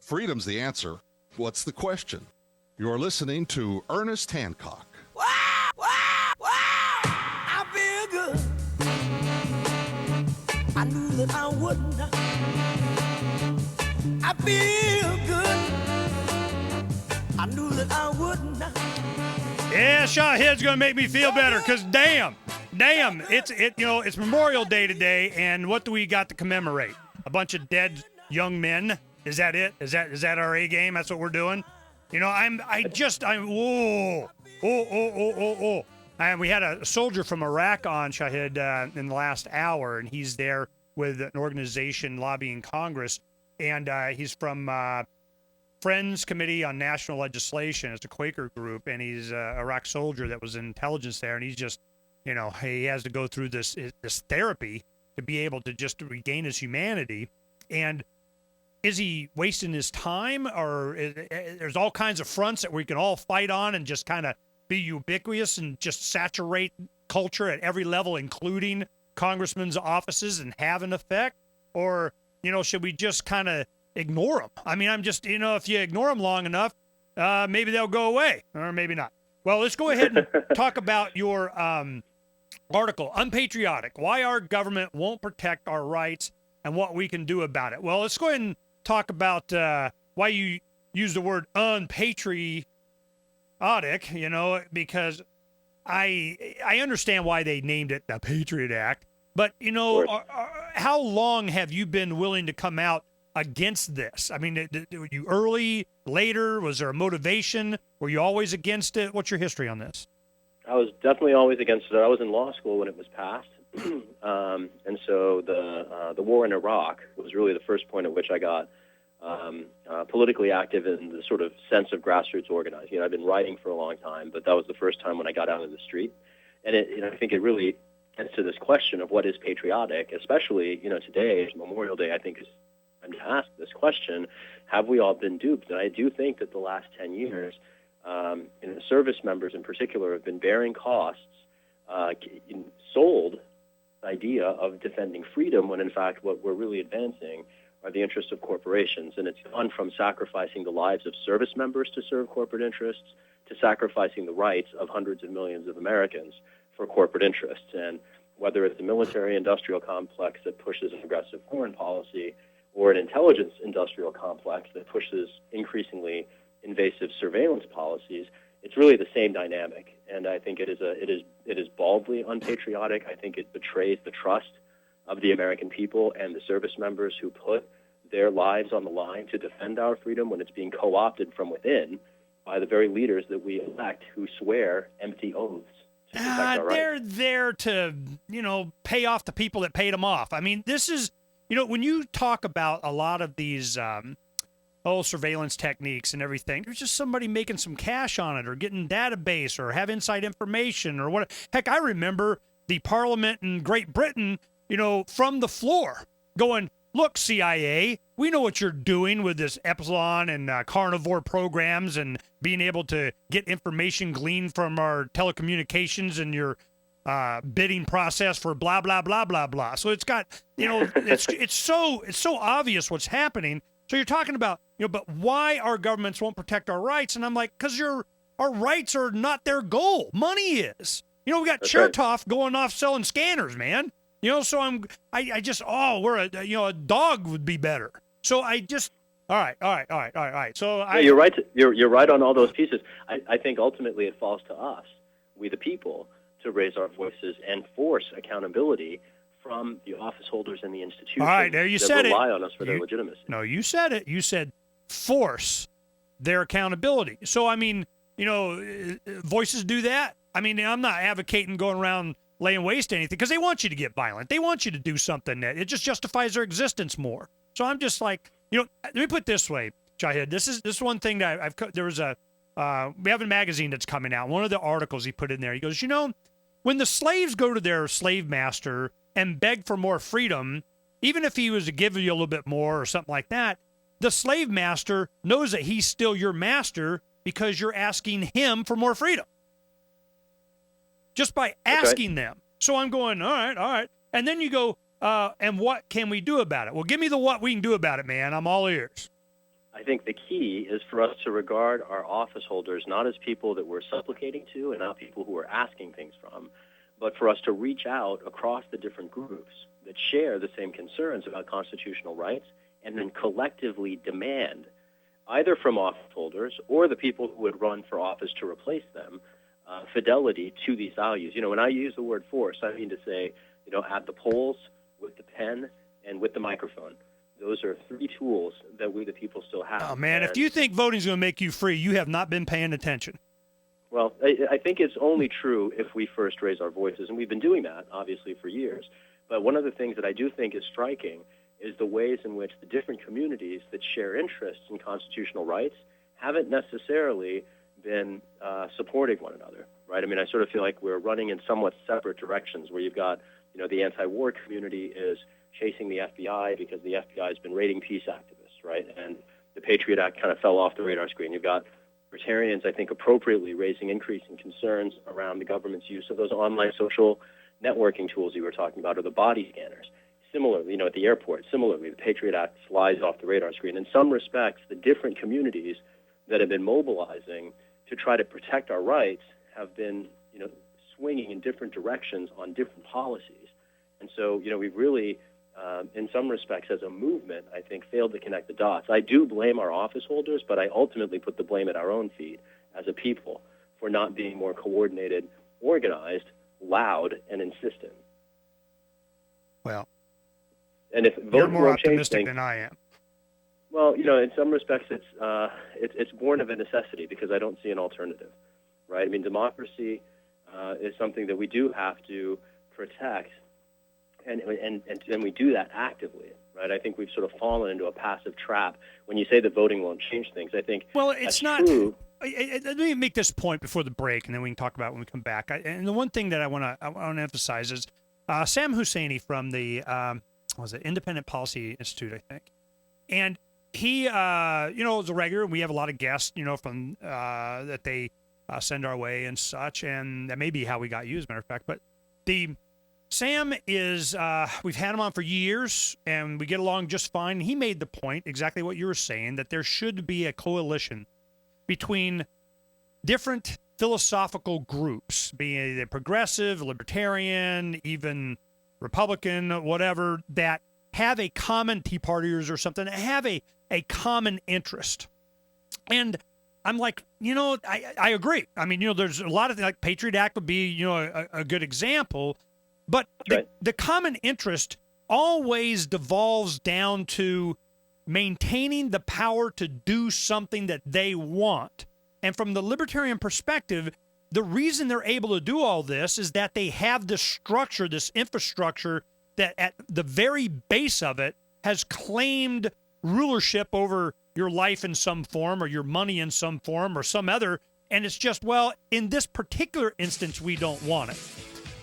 Freedom's the answer. What's the question? You're listening to Ernest Hancock. Wow, wow, wow, I feel good. I knew that I wouldn't. I feel good. I knew that I wouldn't. Yeah, Shahid's gonna make me feel better, cause damn, it's Memorial Day today, and what do we got to commemorate? A bunch of dead young men. Is that it? Is that our A game? That's what we're doing? You know, And we had a soldier from Iraq on, Shahid, in the last hour, and he's there with an organization lobbying Congress, and he's from Friends Committee on National Legislation. It's a Quaker group, and he's an Iraq soldier that was in intelligence there, and he's just, he has to go through this therapy to be able to just regain his humanity. And is he wasting his time, or there's all kinds of fronts that we can all fight on and just kind of be ubiquitous and just saturate culture at every level, including congressmen's offices, and have an effect? Or, should we just kind of ignore them? I mean, I'm just, if you ignore them long enough, maybe they'll go away, or maybe not. Well, let's go ahead and talk about your article, Unpatriotic, Why Our Government Won't Protect Our Rights and What We Can Do About It. Well, let's go ahead and talk about why you use the word unpatriotic, because I understand why they named it the Patriot Act, but, how long have you been willing to come out against this? I mean, were you early, later? Was there a motivation? Were you always against it? What's your history on this? I was definitely always against it. I was in law school when it was passed. And so the war in Iraq was really the first point at which I got politically active in the sort of sense of grassroots organizing. I've been writing for a long time, but that was the first time when I got out in the street. And I think it really gets to this question of what is patriotic, especially, today, Memorial Day, I think is time to ask this question: have we all been duped? And I do think that the last 10 years, service members in particular have been bearing costs, sold the idea of defending freedom, when in fact what we're really advancing are the interests of corporations. And it's gone from sacrificing the lives of service members to serve corporate interests to sacrificing the rights of hundreds of millions of Americans for corporate interests. And whether it's a military-industrial complex that pushes an aggressive foreign policy, or an intelligence-industrial complex that pushes increasingly invasive surveillance policies, it's really the same dynamic. And I think it is baldly unpatriotic. I think it betrays the trust of the American people and the service members who put their lives on the line to defend our freedom, when it's being co-opted from within by the very leaders that we elect, who swear empty oaths to protect our rights. They're there to, pay off the people that paid them off. I mean, this is, when you talk about a lot of these surveillance techniques and everything, there's just somebody making some cash on it, or getting database, or have inside information, or what. Heck, I remember the Parliament in Great Britain, from the floor going, look, CIA, we know what you're doing with this Epsilon and carnivore programs, and being able to get information gleaned from our telecommunications and your bidding process for blah, blah, blah, blah, blah. So it's got, it's so obvious what's happening. So you're talking about, but why our governments won't protect our rights? And I'm like, because our rights are not their goal. Money is. We got Chertoff going off selling scanners, man. So I just, a dog would be better. So I just, all right. So you're right. You're right on all those pieces. I think ultimately it falls to us, we the people, to raise our voices and force accountability from the office holders and the institutions. All right, there you that said rely it. on us for their legitimacy. No, you said it. You said force their accountability. So, I mean, voices do that. I mean, I'm not advocating going around laying waste to anything, because they want you to get violent. They want you to do something that it just justifies their existence more. So I'm just like, let me put it this way, Shahid. This is one thing that there was we have a magazine that's coming out. One of the articles he put in there, he goes, when the slaves go to their slave master and beg for more freedom, even if he was to give you a little bit more or something like that, the slave master knows that he's still your master because you're asking him for more freedom. Just by asking them. So I'm going, all right. And then you go, and what can we do about it? Well, give me the what we can do about it, man. I'm all ears. I think the key is for us to regard our office holders not as people that we're supplicating to and not people who we're asking things from, but for us to reach out across the different groups that share the same concerns about constitutional rights and then collectively demand, either from office holders or the people who would run for office to replace them, fidelity to these values. When I use the word force, I mean to say, at the polls, with the pen, and with the microphone. Those are three tools that we, the people, still have. Oh, man, if you think voting's going to make you free, you have not been paying attention. Well, I think it's only true if we first raise our voices, and we've been doing that, obviously, for years. But one of the things that I do think is striking is the ways in which the different communities that share interests in constitutional rights haven't necessarily been supporting one another, right? I mean, I sort of feel like we're running in somewhat separate directions where you've got, the anti-war community is chasing the FBI because the FBI has been raiding peace activists, right? And the Patriot Act kind of fell off the radar screen. You've got libertarians, I think, appropriately raising increasing concerns around the government's use of those online social networking tools you were talking about, or the body scanners. Similarly, at the airport, the Patriot Act flies off the radar screen. In some respects, the different communities that have been mobilizing to try to protect our rights have been, swinging in different directions on different policies. And so, we've really, in some respects, as a movement, I think, failed to connect the dots. I do blame our office holders, but I ultimately put the blame at our own feet as a people for not being more coordinated, organized, loud, and insistent. Well, and if you're more won't change optimistic things, than I am. well, in some respects, it's born of a necessity because I don't see an alternative, right? I mean, democracy is something that we do have to protect, and we do that actively, right? I think we've sort of fallen into a passive trap. When you say that voting won't change things, I think it's not true. Let me make this point before the break, and then we can talk about it when we come back. And the one thing that I want to emphasize is Sam Husseini from the Independent Policy Institute, I think, and he, is a regular. We have a lot of guests, from that they send our way and such, and that may be how we got you, as a matter of fact. But Sam is, we've had him on for years, and we get along just fine. He made the point, exactly what you were saying, that there should be a coalition between different philosophical groups, being it progressive, libertarian, even Republican, whatever, that have a common Tea Partiers or something, that have a common interest. And I'm like, I agree. I mean, there's a lot of things, like Patriot Act would be, a good example. But the common interest always devolves down to maintaining the power to do something that they want. And from the libertarian perspective, the reason they're able to do all this is that they have this structure, this infrastructure that at the very base of it has claimed rulership over your life in some form or your money in some form or some other. And it's just, well, in this particular instance, we don't want it.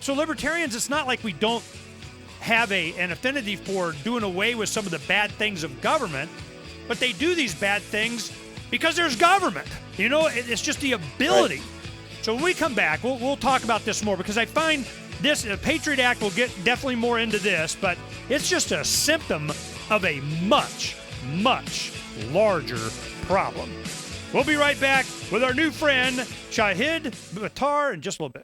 So libertarians, it's not like we don't have an affinity for doing away with some of the bad things of government, but they do these bad things because there's government. It's just the ability. Right. So when we come back, we'll talk about this more, because I find this Patriot Act will get definitely more into this, but it's just a symptom of a much, much larger problem. We'll be right back with our new friend, Shahid Buttar, in just a little bit.